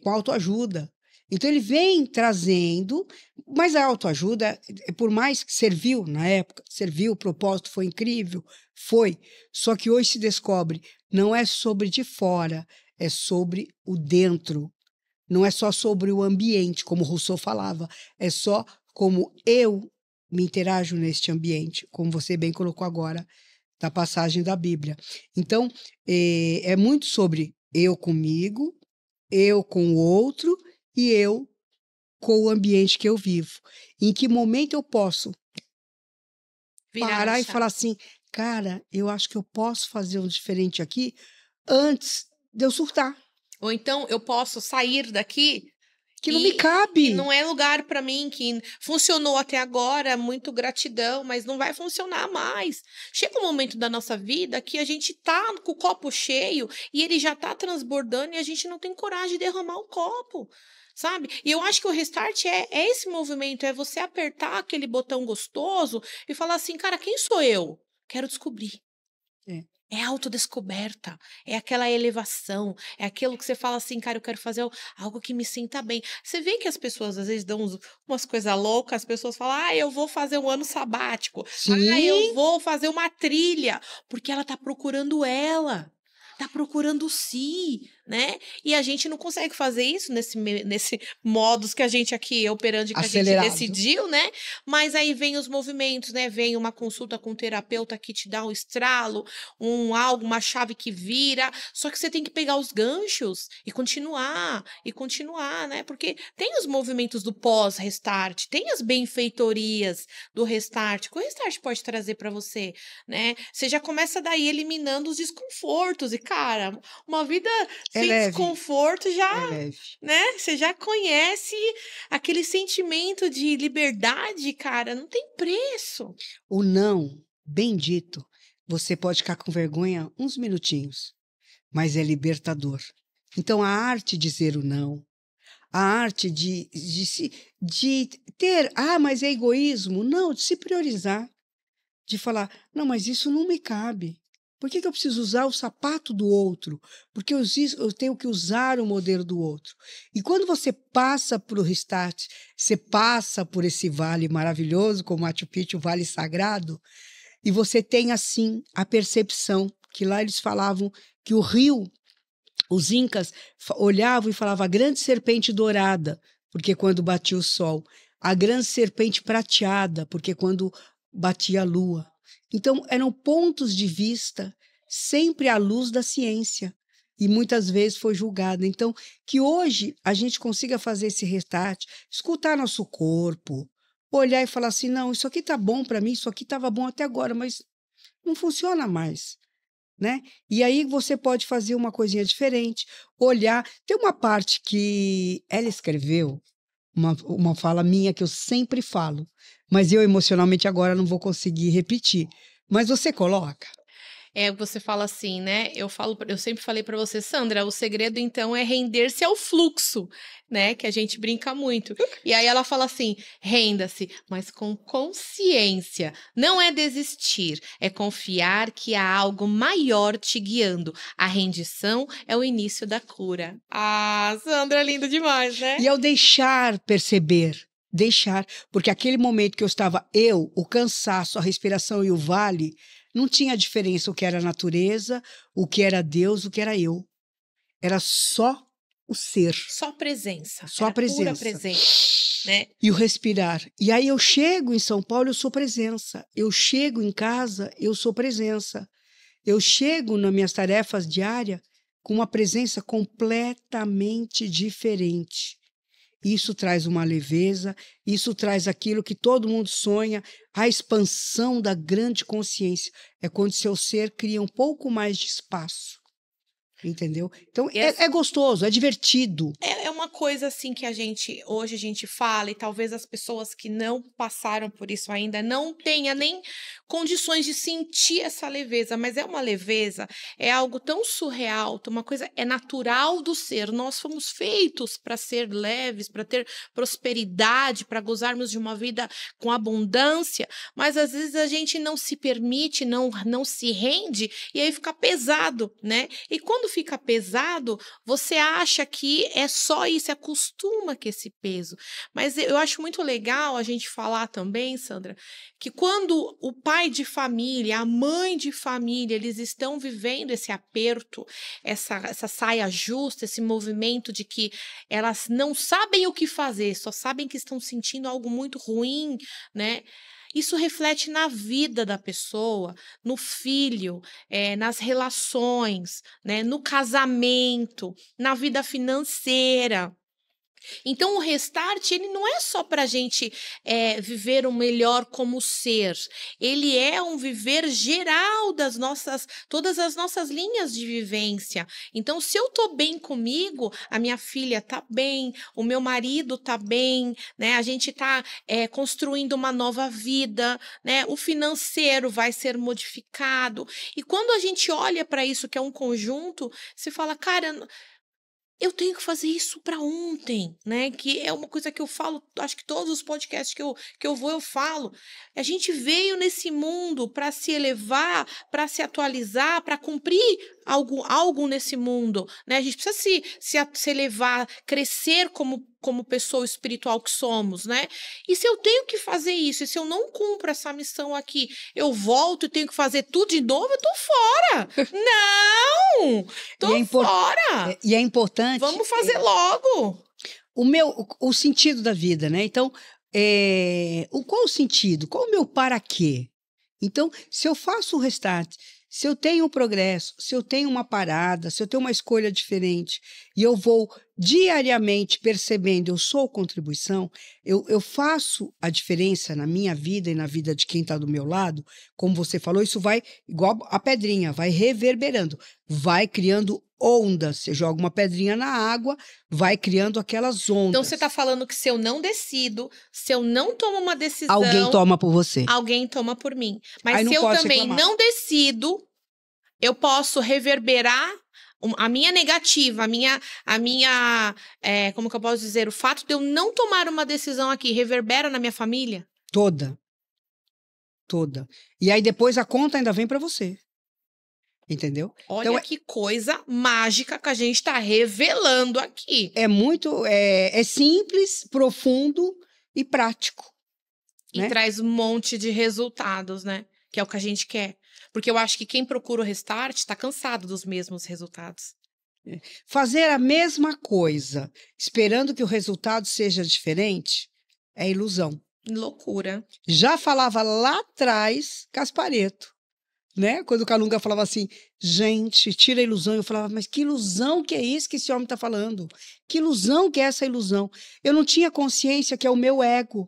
com autoajuda. Então ele vem trazendo, mas a autoajuda, por mais que serviu na época, serviu, o propósito foi incrível, foi. Só que hoje se descobre, não é sobre de fora, é sobre o dentro. Não é só sobre o ambiente, como Rousseau falava, é só como eu me interajo neste ambiente, como você bem colocou agora, da passagem da Bíblia. Então, é muito sobre eu comigo, eu com o outro e eu com o ambiente que eu vivo. Em que momento eu posso Virar a parar e chave. falar assim, cara, eu acho que eu posso fazer um diferente aqui antes de eu surtar, Ou então eu posso sair daqui que não me que cabe. não é lugar para mim, que funcionou até agora, muito gratidão, mas não vai funcionar mais. Chega um momento da nossa vida que a gente tá com o copo cheio e ele já tá transbordando e a gente não tem coragem de derramar o copo. Sabe? E eu acho que o restart é esse movimento, é você apertar aquele botão gostoso e falar assim, cara, quem sou eu? Quero descobrir. É. É autodescoberta, é aquela elevação, é aquilo que você fala assim, cara, eu quero fazer algo que me sinta bem. Você vê que as pessoas às vezes dão umas coisas loucas, as pessoas falam, eu vou fazer um ano sabático, eu Sim, vou fazer uma trilha, porque ela tá procurando ela. Tá procurando o si, né? E a gente não consegue fazer isso nesse modus que a gente aqui, operando, que a gente acelerado. decidiu, né? Mas aí vem os movimentos, né? Vem uma consulta com um terapeuta que te dá um estralo, uma chave que vira. Só que você tem que pegar os ganchos e continuar, né? Porque tem os movimentos do pós-restart, tem as benfeitorias do restart, que o restart pode trazer para você, né? Você já começa daí eliminando os desconfortos. E, cara, uma vida É sem leve, desconforto já, é leve. né? Você já conhece aquele sentimento de liberdade, cara, não tem preço. O não, bendito, você pode ficar com vergonha uns minutinhos, mas é libertador. Então, a arte de dizer o não, a arte de ter, mas é egoísmo. Não, de se priorizar, de falar, não, mas isso não me cabe. Por que eu preciso usar o sapato do outro? Porque eu tenho que usar o modelo do outro. E quando você passa por o restart, você passa por esse vale maravilhoso, como Machu Picchu, o Vale Sagrado, e você tem, assim, a percepção que lá eles falavam que o rio, os incas olhavam e falavam a grande serpente dourada, porque quando batia o sol, a grande serpente prateada, porque quando batia a lua. Então, eram pontos de vista sempre à luz da ciência. E muitas vezes foi julgada. Então, que hoje a gente consiga fazer esse restart, escutar nosso corpo, olhar e falar assim, não, isso aqui tá bom para mim, isso aqui estava bom até agora, mas não funciona mais, né? E aí você pode fazer uma coisinha diferente, olhar. Tem uma parte que ela escreveu, uma fala minha que eu sempre falo, mas eu emocionalmente agora não vou conseguir repetir. Mas você coloca. Você fala assim, né? Eu sempre falei para você, Sandra, o segredo então é render-se ao fluxo, né? Que a gente brinca muito. E aí ela fala assim: renda-se, mas com consciência. Não é desistir, é confiar que há algo maior te guiando. A rendição é o início da cura. Ah, Sandra, lindo demais, né? E ao deixar perceber, deixar, porque aquele momento que eu estava, o cansaço, a respiração e o vale, não tinha diferença o que era a natureza, o que era Deus, o que era eu. Era só o ser. Só presença. Só a Pura presença. presença, né? E o respirar. E aí eu chego em São Paulo, eu sou presença. Eu chego em casa, eu sou presença. Eu chego nas minhas tarefas diárias com uma presença completamente diferente. Isso traz uma leveza, isso traz aquilo que todo mundo sonha, a expansão da grande consciência. É quando seu ser cria um pouco mais de espaço. Entendeu? Então, é gostoso, é divertido. É uma coisa assim que hoje a gente fala, e talvez as pessoas que não passaram por isso ainda não tenham nem condições de sentir essa leveza, mas é uma leveza, é algo tão surreal, uma coisa, é natural do ser. Nós fomos feitos para ser leves, para ter prosperidade, para gozarmos de uma vida com abundância, mas às vezes a gente não se permite, não se rende, e aí fica pesado, né? E quando fica pesado, você acha que é só isso, acostuma com esse peso. Mas eu acho muito legal a gente falar também, Sandra, que quando o pai de família, a mãe de família, eles estão vivendo esse aperto, essa saia justa, esse movimento de que elas não sabem o que fazer, só sabem que estão sentindo algo muito ruim, né? Isso reflete na vida da pessoa, no filho, nas relações, né, no casamento, na vida financeira. Então, o Restart, ele não é só para a gente viver o melhor como ser. Ele é um viver geral todas as nossas linhas de vivência. Então, se eu estou bem comigo, a minha filha está bem, o meu marido está bem, né? A gente está construindo uma nova vida, né? O financeiro vai ser modificado. E quando a gente olha para isso, que é um conjunto, se fala, cara, eu tenho que fazer isso para ontem, né? Que é uma coisa que eu falo, acho que todos os podcasts que eu falo. A gente veio nesse mundo para se elevar, para se atualizar, para cumprir algo nesse mundo, né? A gente precisa se elevar, crescer como pessoa espiritual que somos, né? E se eu tenho que fazer isso, e se eu não cumpro essa missão aqui, eu volto e tenho que fazer tudo de novo, eu tô fora. Não! Tô fora! E é importante... Vamos fazer logo! O sentido da vida, né? Então, qual o sentido? Qual o meu para quê? Então, se eu faço o Restart, se eu tenho um progresso, se eu tenho uma parada, se eu tenho uma escolha diferente, e eu vou diariamente percebendo, eu sou contribuição, eu faço a diferença na minha vida e na vida de quem está do meu lado, como você falou, isso vai, igual a pedrinha, vai reverberando, vai criando ondas. Você joga uma pedrinha na água, vai criando aquelas ondas. Então, você está falando que se eu não decido, se eu não tomo uma decisão... Alguém toma por você. Alguém toma por mim. Mas aí se eu também reclamar. Não decido, eu posso reverberar a minha negativa, a minha como que eu posso dizer? O fato de eu não tomar uma decisão aqui reverbera na minha família? Toda. E aí depois a conta ainda vem para você. Entendeu? Olha então, que coisa mágica que a gente está revelando aqui. É muito... É simples, profundo e prático. E né? traz um monte de resultados, né? Que é o que a gente quer. Porque eu acho que quem procura o Restart está cansado dos mesmos resultados. Fazer a mesma coisa, esperando que o resultado seja diferente, é ilusão. Loucura. Já falava lá atrás Gasparetto, né? Quando o Calunga falava assim, gente, tira a ilusão. Eu falava, mas que ilusão que é isso que esse homem está falando? Que ilusão que é essa ilusão? Eu não tinha consciência que é o meu ego.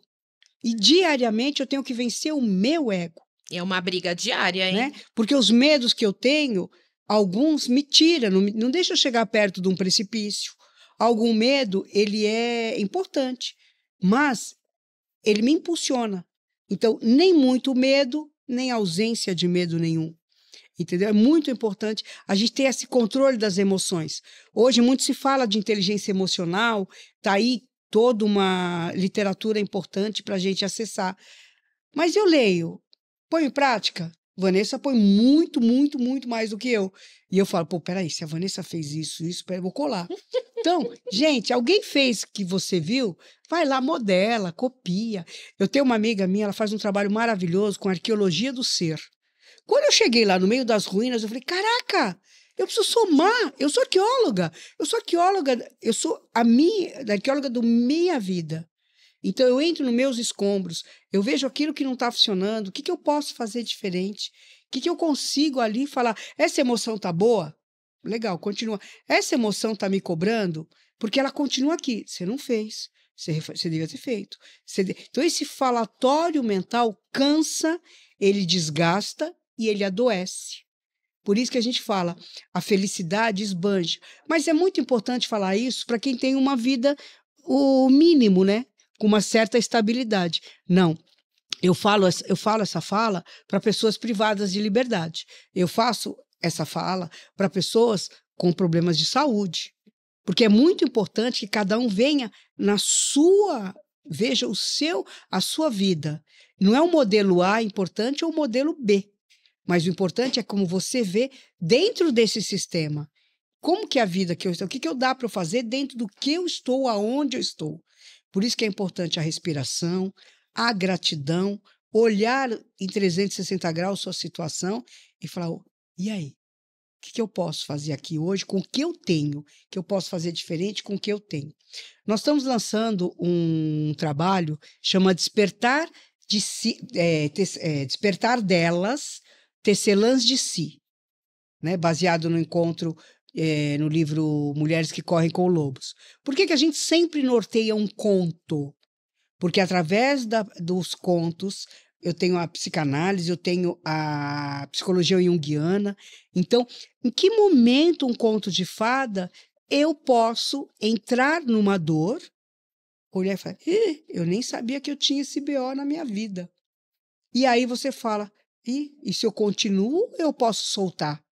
E diariamente eu tenho que vencer o meu ego. É uma briga diária, hein? Né? Porque os medos que eu tenho, alguns me tiram, não deixa eu chegar perto de um precipício. Algum medo, ele é importante, mas ele me impulsiona. Então, nem muito medo, nem ausência de medo nenhum. Entendeu? É muito importante a gente ter esse controle das emoções. Hoje, muito se fala de inteligência emocional, está aí toda uma literatura importante para a gente acessar. Mas eu leio, põe em prática? Vanessa põe muito, muito, muito mais do que eu. E eu falo, pô, peraí, se a Vanessa fez isso, peraí, vou colar. Então, gente, alguém fez que você viu, vai lá, modela, copia. Eu tenho uma amiga minha, ela faz um trabalho maravilhoso com arqueologia do ser. Quando eu cheguei lá no meio das ruínas, eu falei, caraca, Eu preciso somar. Eu sou arqueóloga. Eu sou a arqueóloga da minha vida. Então, eu entro nos meus escombros, eu vejo aquilo que não está funcionando, o que eu posso fazer diferente, o que eu consigo ali falar, essa emoção está boa? Legal, continua. Essa emoção está me cobrando? Porque ela continua aqui. Você não fez, você devia ter feito. Então, esse falatório mental cansa, ele desgasta e ele adoece. Por isso que a gente fala, a felicidade esbanja. Mas é muito importante falar isso para quem tem uma vida, o mínimo, né? Com uma certa estabilidade. Não, eu falo essa fala para pessoas privadas de liberdade. Eu faço essa fala para pessoas com problemas de saúde. Porque é muito importante que cada um venha veja a sua vida. Não é o modelo A importante ou o modelo B. Mas o importante é como você vê dentro desse sistema. Como que é a vida que eu estou? O que eu dá para eu fazer dentro do que eu estou, aonde eu estou? Por isso que é importante a respiração, a gratidão, olhar em 360 graus sua situação e falar, e aí? O que eu posso fazer aqui hoje com o que eu tenho? Que eu posso fazer diferente com o que eu tenho? Nós estamos lançando um trabalho chama Despertar de Si, Despertar delas, Tecelãs de Si, né? Baseado no encontro no livro Mulheres que Correm com Lobos. Por que a gente sempre norteia um conto? Porque através dos contos, eu tenho a psicanálise, eu tenho a psicologia junguiana. Então, em que momento um conto de fada eu posso entrar numa dor, olhar e falar, eu nem sabia que eu tinha esse BO na minha vida. E aí você fala, e se eu continuo, eu posso soltar.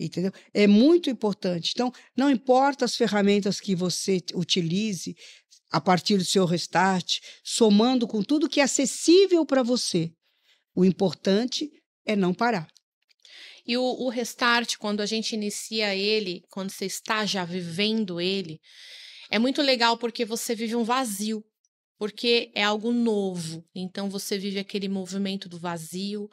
Entendeu? É muito importante. Então, não importa as ferramentas que você utilize a partir do seu restart, somando com tudo que é acessível para você. O importante é não parar. E o restart, quando a gente inicia ele, quando você está já vivendo ele, é muito legal porque você vive um vazio, porque é algo novo. Então, você vive aquele movimento do vazio.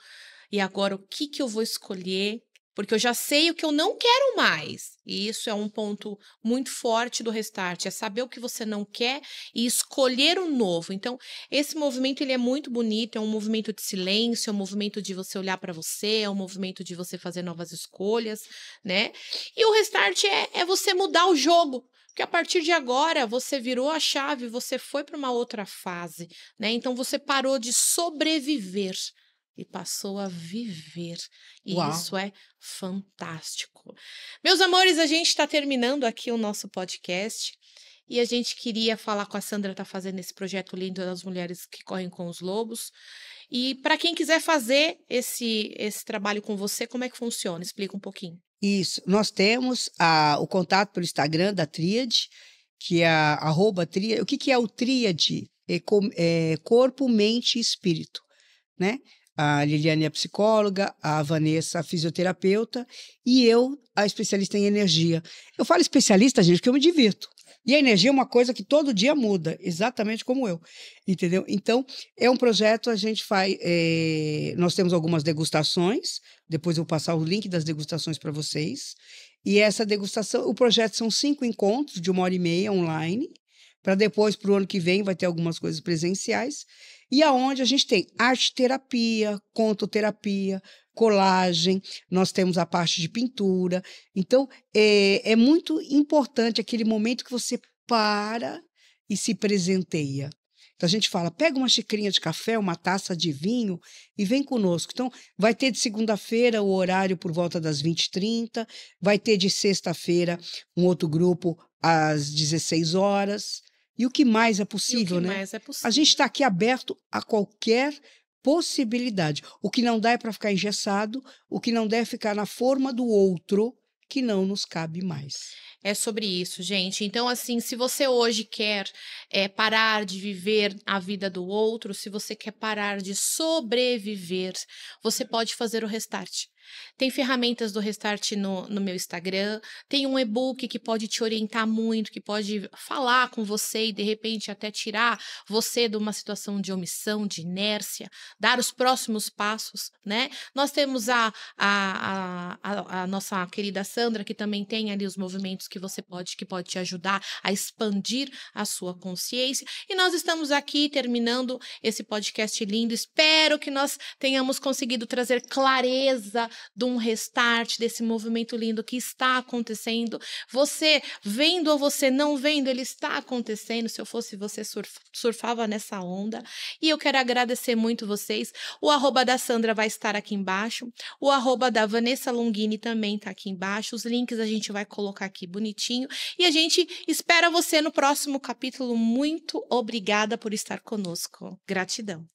E agora, o que eu vou escolher? Porque eu já sei o que eu não quero mais. E isso é um ponto muito forte do restart, é saber o que você não quer e escolher o novo. Então, esse movimento ele é muito bonito, é um movimento de silêncio, é um movimento de você olhar para você, é um movimento de você fazer novas escolhas, né? E o restart é você mudar o jogo. Porque a partir de agora, você virou a chave, você foi para uma outra fase, né? Então, você parou de sobreviver e passou a viver. E Uau. Isso é fantástico. Meus amores, a gente está terminando aqui o nosso podcast e a gente queria falar com a Sandra, está fazendo esse projeto lindo das mulheres que correm com os lobos. E para quem quiser fazer esse trabalho com você, como é que funciona? Explica um pouquinho. Isso. Nós temos o contato pelo Instagram da Tríade, que é @Tríade. O que é o Tríade? É corpo, mente e espírito, né? A Liliane é a psicóloga, a Vanessa a fisioterapeuta e eu a especialista em energia. Eu falo especialista, gente, porque eu me divirto. E a energia é uma coisa que todo dia muda, exatamente como eu, entendeu? Então, é um projeto, a gente faz... nós temos algumas degustações, depois eu vou passar o link das degustações para vocês. E essa degustação, o projeto são 5 encontros de 1h30 online, para depois, para o ano que vem, vai ter algumas coisas presenciais. E aonde a gente tem arte-terapia, contoterapia, colagem, nós temos a parte de pintura. Então, é muito importante aquele momento que você para e se presenteia. Então, a gente fala, pega uma xicrinha de café, uma taça de vinho e vem conosco. Então, vai ter de segunda-feira o horário por volta das 20h30, vai ter de sexta-feira um outro grupo às 16 horas. E o que mais é possível, né? Mais é possível. A gente está aqui aberto a qualquer possibilidade. O que não dá é para ficar engessado, o que não dá é ficar na forma do outro, que não nos cabe mais. É sobre isso, gente. Então, assim, se você hoje quer parar de viver a vida do outro, se você quer parar de sobreviver, você pode fazer o Restart. Tem ferramentas do Restart no meu Instagram, tem um e-book que pode te orientar muito, que pode falar com você e, de repente, até tirar você de uma situação de omissão, de inércia, dar os próximos passos, né? Nós temos a nossa querida Sandra, que também tem ali os movimentos que pode te ajudar a expandir a sua consciência. E nós estamos aqui terminando esse podcast lindo. Espero que nós tenhamos conseguido trazer clareza de um restart, desse movimento lindo que está acontecendo. Você vendo ou você não vendo, ele está acontecendo. Se eu fosse você, surfava nessa onda. E eu quero agradecer muito vocês. O @ da Sandra vai estar aqui embaixo. O @ da Vanessa Longini também está aqui embaixo. Os links a gente vai colocar aqui bonitinho. E a gente espera você no próximo capítulo. Muito obrigada por estar conosco. Gratidão.